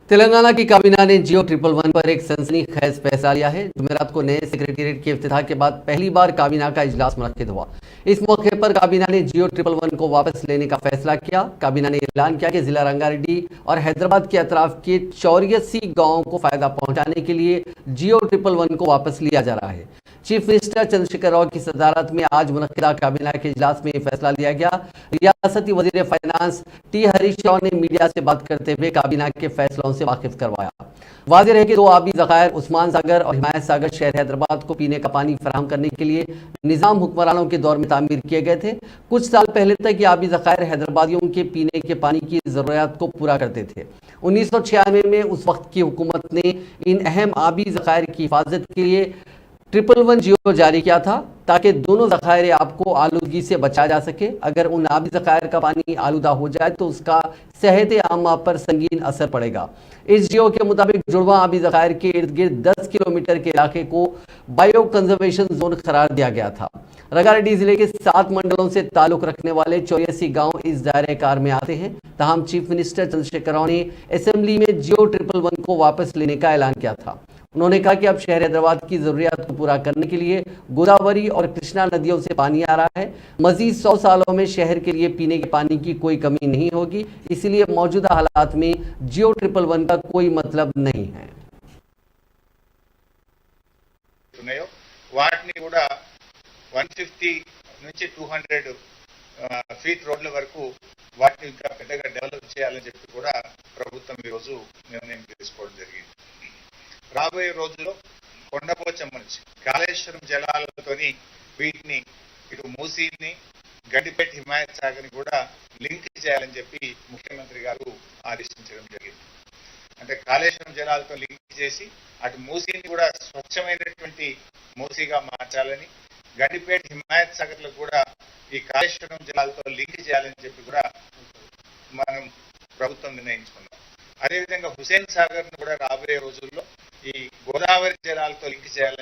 तेलंगाना की काबीना ने जियो 111 पर एक सनसनीखेज फैसला लिया है। जुमेरात को नए सेक्रेटेरिएट के इफ्तिताह के बाद पहली बार काबीना का इजलास मुनक्किद हुआ। इस मौके पर काबीना ने जियो 111 को वापस लेने का फैसला किया। काबीना ने ऐलान किया कि जिला रंगारेड्डी और हैदराबाद के अतराफ के 84 गांवों को फायदा पहुंचाने के लिए जियो 111 को वापस लिया जा रहा है। चीफ मिनिस्टर चंद्रशेखर राव की सदारत में आज मुनक्किदा काबीना के इजलास में फैसला लिया गया। रियासती वजीर फाइनेंस टी हरीश राव ने मीडिया से बात करते हुए काबीना के फैसलों से वाकिफ करवाया। वाज़ेह है कि दो आबी ज़खायर उस्मान सागर और हिमायत सागर शहर हैदराबाद को पीने का पानी फराहम करने के लिए निज़ाम हुक्मरानों के दौर में तामीर किए गए थे। कुछ साल पहले तक ये आबी ज़खायर हैदराबादियों के पीने के पानी की ज़रूरियात को पूरा करते थे। 1996 में उस वक्त की हुकूमत ने इन अहम आबी ज़खायर की हिफाजत के लिए 111 जियो जारी किया था ताकि दोनों ज़खायर आपको आलूदगी से बचाया जा सके। अगर उन आबी ज़खायर का पानी आलूदा हो जाए तो उसका सेहत आमा पर संगीन असर पड़ेगा। इस जियो के मुताबिक जुड़वा आबी ज़खायर के इर्द गिर्द 10 किलोमीटर के इलाके को बायो कंजर्वेशन जोन करार दिया गया था। रंगारेड्डी जिले के 7 मंडलों से ताल्लुक रखने वाले 84 गांव इस दायरे कार में आते हैं। तमाम चीफ मिनिस्टर चंद्रशेखर राव ने असेंबली में जियो 111 को वापस लेने का ऐलान किया था। उन्होंने कहा कि अब शहर हैदराबाद की जरूरियात को पूरा करने के लिए गोदावरी और कृष्णा नदियों से पानी आ रहा है। मजीद 100 सालों में शहर के लिए पीने के पानी की कोई कमी नहीं होगी, इसलिए मौजूदा हालात में जियो 111 का कोई मतलब नहीं है। వాటిని కూడా 150 నుంచి 200 ఫీట్ రోడ్ల వరకు వాటిని ఇంకా పెద్దగా డెవలప్ చేయాలని చెప్పి కూడా ప్రభుత్వం ఈ రోజు నిర్ణయం తీసుకోవడం జరిగింది. రాబోయే రోజుల్లో కొండపోచమ్మ నుంచి కాళేశ్వరం జలాలతోని వీటిని ఇటు మూసీని గండిపేట హిమాయత్ సాగర్ని కూడా లింక్ చేయాలని చెప్పి ముఖ్యమంత్రి గారు ఆదేశించడం జరిగింది. అంటే కాళేశ్వరం జలాలతో లింక్ చేసి అటు మూసీని కూడా స్వచ్ఛమైనటువంటి మూసీగా మార్చాలని, గండిపేట హిమాయత్ సాగర్లో కూడా ఈ కాళేశ్వరం జలాలతో లింక్ చేయాలని చెప్పి కూడా మనం ప్రభుత్వం నిర్ణయించుకున్నాం. అదేవిధంగా హుసేన్ సాగర్ ను కూడా రాబోయే రోజుల్లో ఈ గోదావరి జలాలతో లింక్ చేయాలని